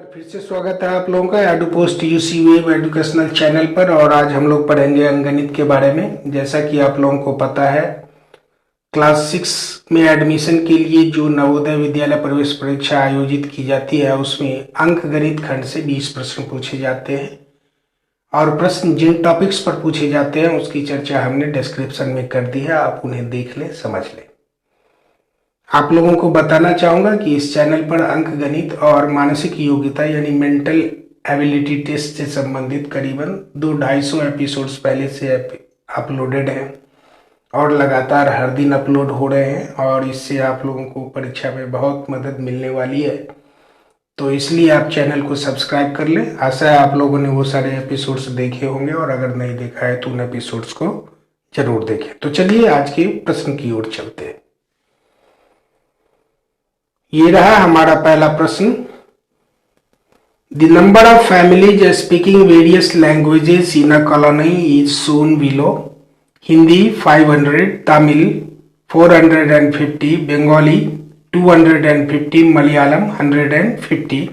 फिर से स्वागत है आप लोगों का edu post UC web educational channel पर। और आज हम लोग पढ़ेंगे अंकगणित के बारे में। जैसा कि आप लोगों को पता है, क्लास 6 में एडमिशन के लिए जो नवोदय विद्यालय प्रवेश परीक्षा आयोजित की जाती है उसमें अंकगणित खंड से 20 प्रश्न पूछे जाते हैं। और प्रश्न जिन टॉपिक्स पर पूछे जाते हैं उसकी चर्चा हमने डिस्क्रिप्शन में कर दी है, आप उन्हें देख लें, समझ लें। आप लोगों को बताना चाहूँगा कि इस चैनल पर अंकगणित और मानसिक योग्यता यानी मेंटल एबिलिटी टेस्ट से संबंधित करीबन 200-250 एपिसोड्स पहले से अपलोडेड हैं और लगातार हर दिन अपलोड हो रहे हैं। और इससे आप लोगों को परीक्षा में बहुत मदद मिलने वाली है, तो इसलिए आप चैनल को सब्सक्राइब कर लें। आशा है आप लोगों ने वो सारे एपिसोड्स देखे होंगे, और अगर नहीं देखा है तो उन एपिसोड्स को जरूर देखें। तो चलिए आज के प्रश्न की ओर चलते हैं। ये रहा हमारा पहला प्रश्न। The number of families speaking various languages in a colony is shown below. Hindi 500, Tamil 450, Bengali 250, Malayalam 150।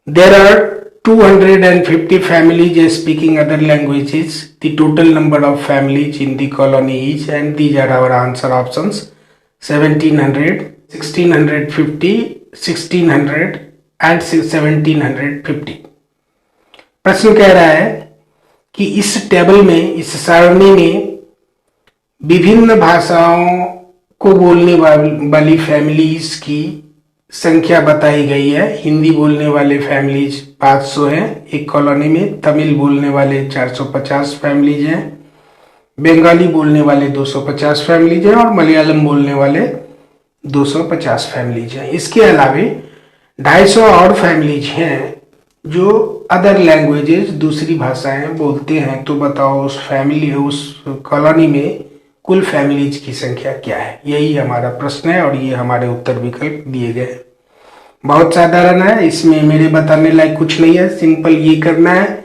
There are 250 families speaking other languages. The total number of families in the colony is, and these are our answer options: 1700, 1650, 1600 and 1750। प्रश्न कह रहा है कि इस table में, इस सारणी में विभिन्न भाषाओं को बोलने वाली फैमिलीज की संख्या बताई गई है। हिंदी बोलने वाले फैमिलीज 500 हैं एक कॉलोनी में, तमिल बोलने वाले 450 फैमिलीज हैं, बंगाली बोलने वाले 250 फैमिलीज हैं और मलयालम बोलने वाले 250 फैमिलीज हैं। इसके अलावे 250 और फैमिलीज हैं जो अदर लैंग्वेजेस, दूसरी भाषाएं बोलते हैं। तो बताओ उस फैमिली, उस कॉलोनी में कुल फैमिलीज की संख्या क्या है? यही हमारा प्रश्न है और ये हमारे उत्तर विकल्प दिए गए। बहुत साधारण है, इसमें मेरे बताने लायक कुछ नहीं है। सिंपल ये करना है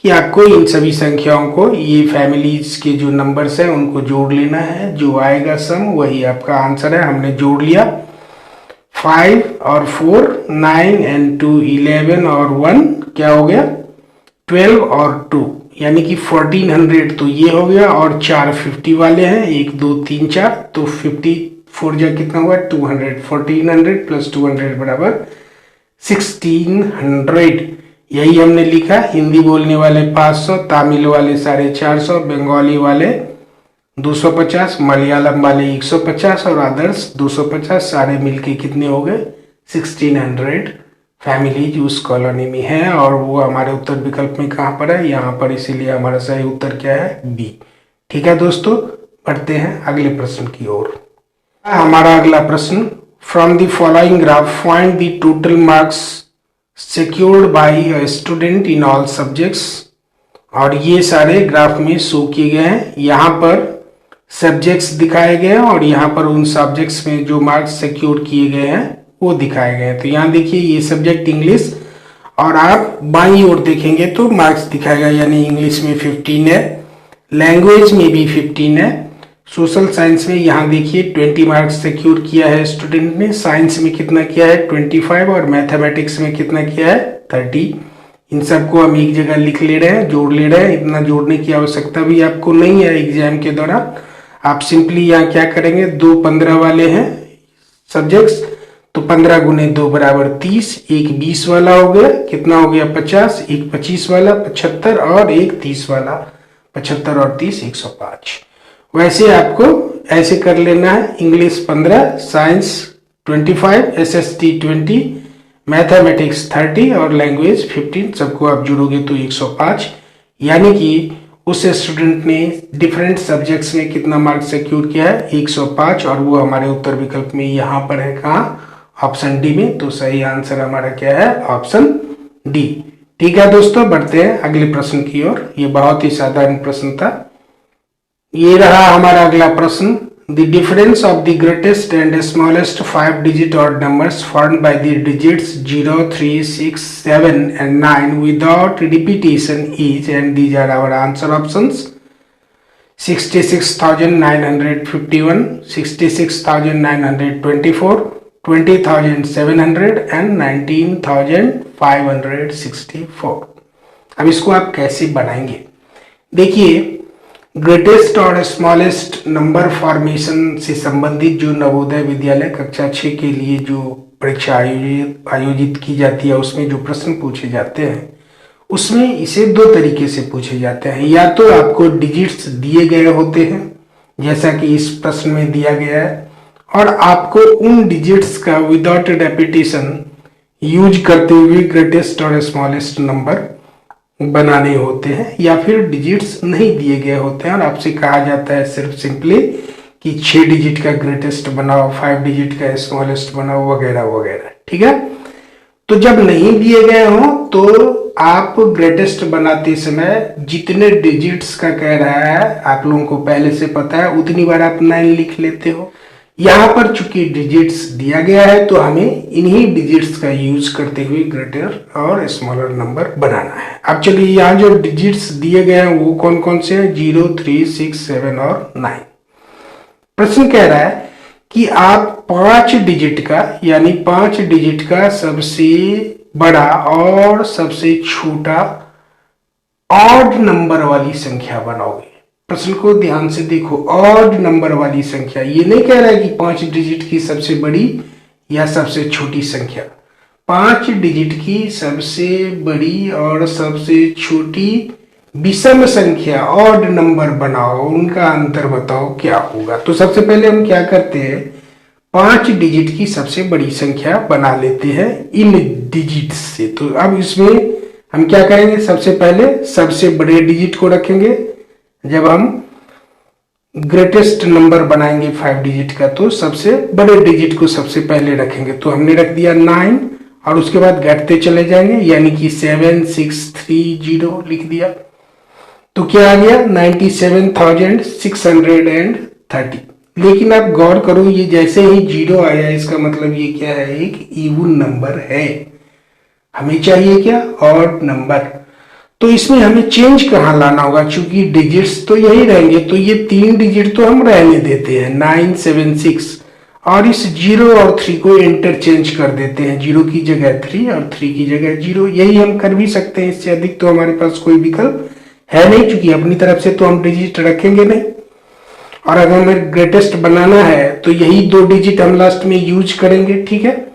कि आपको इन सभी संख्याओं को, ये फैमिलीज के जो नंबर्स हैं उनको जोड़ लेना है। जो आएगा सम वही आपका आंसर है। हमने जोड़ लिया 5 और 4, 9 and 2 11 और 1 क्या हो गया 12 और 2 यानी कि 1400। तो ये हो गया, और 4 50 वाले हैं, 1 2 3 4, तो 54 जा कितना हुआ 200। 1400 प्लस 200 बराबर 1600। यही हमने लिखा। हिंदी बोलने वाले 500, तमिल वाले 450, बंगाली वाले 250, मलयालम वाले 150 और अदर्स 250। सारे मिलके कितने हो गए 1600 फैमिलीज उस कॉलोनी में है। और वो हमारे उत्तर विकल्प में कहाँ पर है, यहाँ पर। इसीलिए हमारा सही उत्तर क्या है, बी। ठीक है दोस्तों, बढ़ते हैं अगले प्रश्न की ओर। हमारा अगला प्रश्न, from the following graph find the total marks secured by a student in all subjects। और ये सारे ग्राफ में शो किए गए हैं। यहाँ पर सब्जेक्ट्स दिखाए गए हैं और यहाँ पर उन सब्जेक्ट्स में जो मार्क्स सिक्योर किए गए हैं वो दिखाए गए हैं। तो यहाँ देखिए, ये सब्जेक्ट इंग्लिश, और आप बाईं ओर देखेंगे तो मार्क्स दिखाएगा, यानी इंग्लिश में 15 है, लैंग्वेज में भी 15 है, सोशल साइंस में यहाँ देखिए 20 मार्क्स सिक्योर किया है स्टूडेंट ने, साइंस में कितना किया है 25, और मैथमेटिक्स में कितना किया है 30। इन सबको हम एक जगह लिख ले रहे हैं, जोड़ ले रहे हैं। इतना जोड़ने की आवश्यकता भी आपको नहीं है एग्जाम के दौरान। आप सिंपली यहाँ क्या करेंगे, 2 15 वाले हैं सब्जेक्ट्स, तो 15 गुने 2 बराबर 30, एक 20 वाला हो गया, कितना हो गया 50, एक 25 वाला 75 और एक 30 वाला, 75 और 30 105। वैसे आपको ऐसे कर लेना है, इंग्लिश 15, साइंस 25, एसएसटी 20, मैथमेटिक्स 30 और लैंग्वेज 15। सबको आप जोड़ोगे तो 105। यानी कि उस स्टूडेंट ने डिफरेंट सब्जेक्ट्स में कितना मार्क्स सिक्योर किया है 105, और वो हमारे उत्तर विकल्प में यहाँ पर है, कहाँ, ऑप्शन डी में। तो सही आंसर हमारा क्या है, ऑप्शन डी। ठीक है दोस्तों, बढ़ते हैं अगले प्रश्न की ओर। ये बहुत ही साधारण प्रश्न था। ये रहा हमारा अगला प्रश्न, the difference of the greatest and smallest 5 digit odd numbers formed by the digits 0, 3, 6, 7 and 9 without repetition is, and these are our answer options: 66,951, 66,924, 20,700 and 19,564। अब इसको आप कैसे बनाएंगे? देखिए, ग्रेटेस्ट और स्मॉलेस्ट नंबर फॉर्मेशन से संबंधित जो नवोदय विद्यालय कक्षा 6 के लिए जो परीक्षा आयोजित की जाती है, उसमें जो प्रश्न पूछे जाते हैं, उसमें इसे दो तरीके से पूछे जाते हैं। या तो आपको डिजिट्स दिए गए होते हैं, जैसा कि इस प्रश्न में दिया गया है, और आपको उन डिजिट्स का विदाउट रेपिटेशन यूज करते हुए ग्रेटेस्ट और स्मॉलेस्ट नंबर बनाने होते हैं, या फिर डिजिट्स नहीं दिए गए होते हैं और आपसे कहा जाता है सिर्फ सिंपली कि 6 डिजिट का ग्रेटेस्ट बनाओ, 5 डिजिट का स्मॉलेस्ट बनाओ, वगैरह वगैरह। ठीक है, तो जब नहीं दिए गए हो तो आप ग्रेटेस्ट बनाते समय जितने डिजिट्स का कह रहा है, आप लोगों को पहले से पता है, उतनी बार आप 9 लिख लेते हो। यहाँ पर चूंकि डिजिट्स दिया गया है तो हमें इन्हीं डिजिट्स का यूज करते हुए ग्रेटर और स्मॉलर नंबर बनाना है। अब चलिए, यहाँ जो डिजिट्स दिए गए हैं वो कौन कौन से हैं? 0, 3, 6, 7 और 9। प्रश्न कह रहा है कि आप 5 डिजिट का, यानी 5 डिजिट का सबसे बड़ा और सबसे छोटा ऑड नंबर वाली संख्या बनाओगे। प्रश्न को ध्यान से देखो, ऑड नंबर वाली संख्या, ये नहीं कह रहा है कि 5 डिजिट की सबसे बड़ी या सबसे छोटी संख्या। 5 डिजिट की सबसे बड़ी और सबसे छोटी विषम संख्या, ऑड नंबर बनाओ, उनका अंतर बताओ क्या होगा। तो सबसे पहले हम क्या करते हैं, 5 डिजिट की सबसे बड़ी संख्या बना लेते हैं इन डिजिट से। तो अब इसमें हम क्या करेंगे, सबसे पहले सबसे बड़े डिजिट को रखेंगे। जब हम ग्रेटेस्ट नंबर बनाएंगे 5 डिजिट का, तो सबसे बड़े डिजिट को सबसे पहले रखेंगे। तो हमने रख दिया 9 और उसके बाद घटते चले जाएंगे, यानी कि 7, 6, 3, 0 लिख दिया। तो क्या आ गया? 97,630। लेकिन आप गौर करो, ये जैसे ही 0 आया, इसका मतलब ये क्या है? एक इवन नंबर है। हमें चाहिए क्या? Odd number. तो इसमें हमें चेंज कहाँ लाना होगा? क्योंकि डिजिट्स तो यही रहेंगे, तो ये 3 डिजिट तो हम रहने देते हैं, 9, 7, 6, और इस 0 और 3 को इंटरचेंज कर देते हैं। 0 की जगह 3 और 3 की जगह 0। यही हम कर भी सकते हैं, इससे अधिक तो हमारे पास कोई विकल्प है नहीं, क्योंकि अपनी तरफ से तो हम डिजिट रखेंगे नहीं। और अगर हमें ग्रेटेस्ट बनाना है तो यही 2 डिजिट हम लास्ट में यूज करेंगे। ठीक है,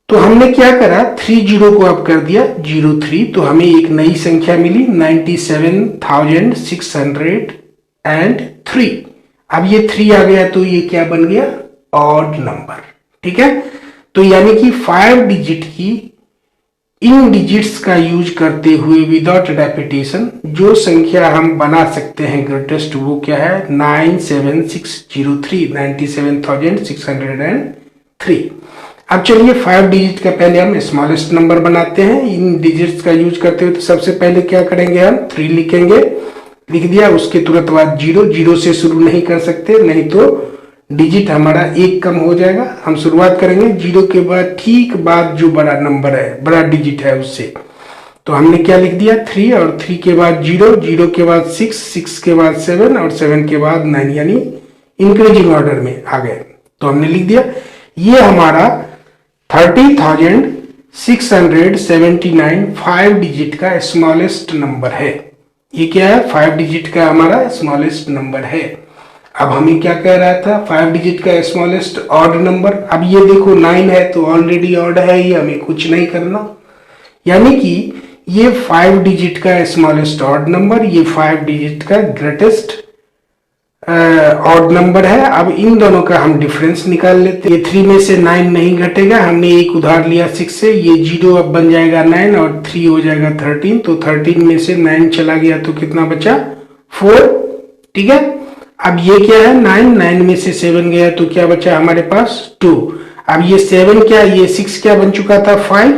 तो हमने क्या करा, 3 0 को अब कर दिया 03, तो हमें एक नई संख्या मिली 97,603। अब ये 3 आ गया तो ये क्या बन गया? Odd number. ठीक है, तो यानी कि 5 डिजिट की इन डिजिट्स का यूज करते हुए विदाउट रेपिटेशन जो संख्या हम बना सकते हैं ग्रेटेस्ट, वो क्या है? 97603, 97,603। अब चलिए 5 डिजिट का पहले हम स्मॉलेस्ट नंबर बनाते हैं इन डिजिट्स का यूज करते हुए। तो सबसे पहले क्या करेंगे, हम 3 लिखेंगे, लिख दिया। उसके तुरंत बाद 0 से शुरू नहीं कर सकते, नहीं तो डिजिट हमारा 1 कम हो जाएगा। हम शुरुआत करेंगे 0 के बाद ठीक बाद जो बड़ा नंबर है, बड़ा डिजिट है, उससे। तो हमने क्या लिख दिया? 3, और 3 के बाद 0, 0 के बाद 6, 6 के बाद 7 और 7 के बाद 9, यानी इंक्रीजिंग ऑर्डर में आ गए। तो हमने लिख दिया ये हमारा 30,679 5 डिजिट का स्मॉलेस्ट नंबर है। ये क्या है? 5 डिजिट का हमारा स्मॉलेस्ट नंबर है। अब हमें क्या कह रहा था? 5 डिजिट का स्मॉलेस्ट ऑड नंबर। अब ये देखो 9 है तो ऑलरेडी ऑड है, ये हमें कुछ नहीं करना। यानी कि ये 5 डिजिट का स्मॉलेस्ट ऑड नंबर, ये 5 डिजिट का ग्रेटेस्ट ऑड नंबर है। अब इन दोनों का हम डिफरेंस निकाल लेते हैं। ये 3 में से 9 नहीं घटेगा, हमने एक उधार लिया 6 से, ये 0 अब बन जाएगा 9 और 3 हो जाएगा 13। तो 13 में से 9 चला गया तो कितना बचा? 4। ठीक है, अब ये क्या है? 9 में से 7 गया तो क्या बचा हमारे पास? 2। अब ये 7 क्या, ये 6 क्या बन चुका था? 5।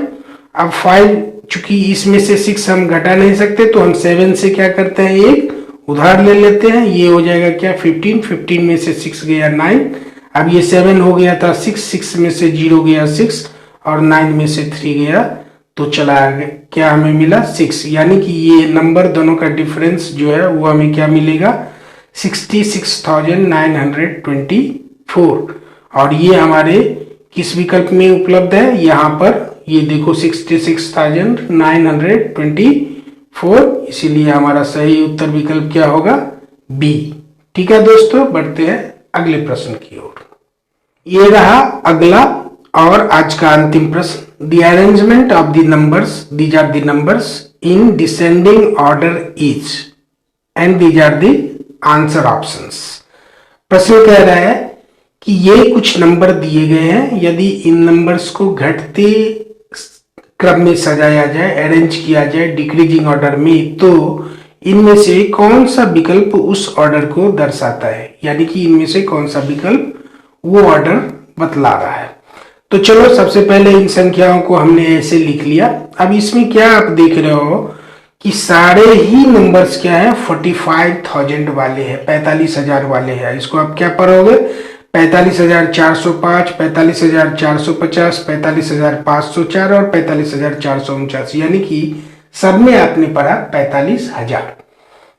अब 5 चूंकि इसमें से 6 हम घटा नहीं सकते, तो हम 7 से क्या करते हैं? एक उधार ले लेते हैं, ये हो जाएगा क्या? 15। 15 में से 6 गया 9। अब ये 7 हो गया था 6, 6 में से 0 गया 6 और 9 में से 3 गया तो चला गया, क्या हमें मिला? 6। यानी कि ये नंबर दोनों का डिफरेंस जो है वो हमें क्या मिलेगा? 66,924। और ये हमारे किस विकल्प में उपलब्ध है, यहाँ पर ये देखो 66,924, इसीलिए हमारा सही उत्तर विकल्प क्या होगा, बी। ठीक है दोस्तों, बढ़ते हैं अगले प्रश्न की ओर। ये रहा अगला और आज का अंतिम प्रश्न। The arrangement of the numbers, these are the numbers in descending order is, and these are the answer options. प्रश्न कह रहा है कि ये कुछ नंबर दिए गए हैं, यदि इन नंबर्स को घटते क्रम में सजाया जाए, अरेंज किया जाए डिक्रीजिंग ऑर्डर में, तो इनमें से कौन सा विकल्प उस ऑर्डर को दर्शाता है, यानी कि इनमें से कौन सा विकल्प वो ऑर्डर बतला रहा है। तो चलो सबसे पहले इन संख्याओं को हमने ऐसे लिख लिया। अब इसमें क्या आप देख रहे हो कि सारे ही नंबर्स क्या है, 45,000 वाले हैं, 45,000 वाले हैं। इसको आप क्या पढ़ोगे, 45,405, 45,450, 45,504 और 45,449, यानी कि सब में आपने पढ़ा 45,000।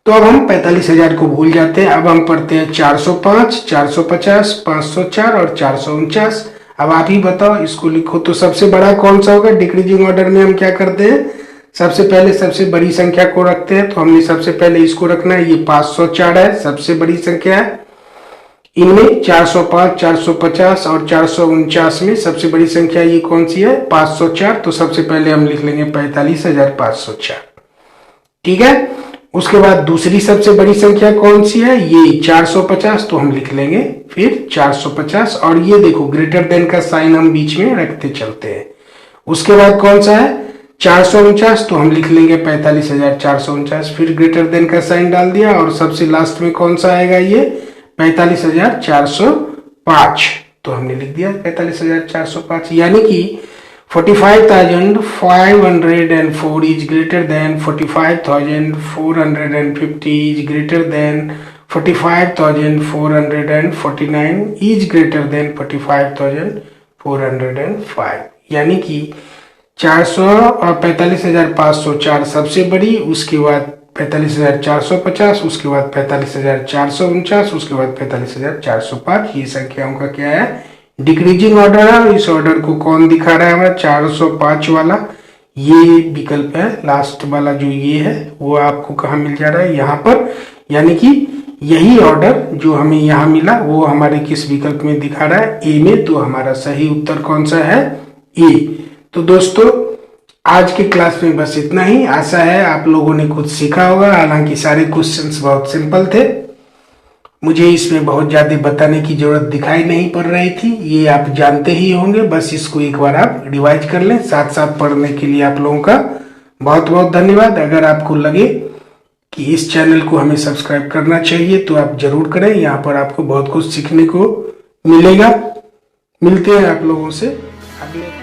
तो अब हम 45,000 को भूल जाते हैं, अब हम पढ़ते हैं 405, 450, 504 और 449। अब आप ही बताओ, इसको लिखो तो सबसे बड़ा कौन सा होगा। डिक्रीजिंग ऑर्डर में हम क्या करते हैं, सबसे पहले सबसे बड़ी संख्या को रखते हैं, तो हमने सबसे पहले इसको रखना है, ये 504 है, सबसे बड़ी संख्या है। इनमें 405, 450 और 449 में सबसे बड़ी संख्या ये कौन सी है, 504। तो सबसे पहले हम लिख लेंगे 45,504। ठीक है, उसके बाद दूसरी सबसे बड़ी संख्या कौन सी है, ये 450, तो हम लिख लेंगे फिर 450, और ये देखो ग्रेटर देन का साइन हम बीच में रखते चलते हैं। उसके बाद कौन सा है 449, तो हम लिख लेंगे 45,449, फिर ग्रेटर देन का साइन डाल दिया, और सबसे लास्ट में कौन सा आएगा, ये 45,405, तो हमने लिख दिया 45,405, यानी कि 45,504 is greater than 45,450 is greater than 45,449 is greater than 45,405, यानी कि 400 और 45,504 सबसे बड़ी, उसके बाद 45,450, उसके बाद 45,449, उसके बाद 45,405। ये संख्याओं का क्या है, डिक्रीजिंग ऑर्डर है। और इस ऑर्डर को कौन दिखा रहा है हमारा, 405 वाला ये विकल्प है, लास्ट वाला जो ये है वो आपको कहाँ मिल जा रहा है, यहाँ पर। यानी कि यही ऑर्डर जो हमें यहाँ मिला वो हमारे किस विकल्प में दिखा रहा है, ए में। तो हमारा सही उत्तर कौन सा है, ए। तो दोस्तों आज के क्लास में बस इतना ही। आशा है आप लोगों ने कुछ सीखा होगा। हालांकि सारे क्वेश्चंस बहुत सिंपल थे, मुझे इसमें बहुत ज्यादा बताने की जरूरत दिखाई नहीं पड़ रही थी, ये आप जानते ही होंगे। बस इसको एक बार आप रिवाइज कर लें। साथ साथ पढ़ने के लिए आप लोगों का बहुत बहुत धन्यवाद। अगर आपको लगे कि इस चैनल को हमें सब्सक्राइब करना चाहिए तो आप जरूर करें, यहाँ पर आपको बहुत कुछ सीखने को मिलेगा। मिलते हैं आप लोगों से अगले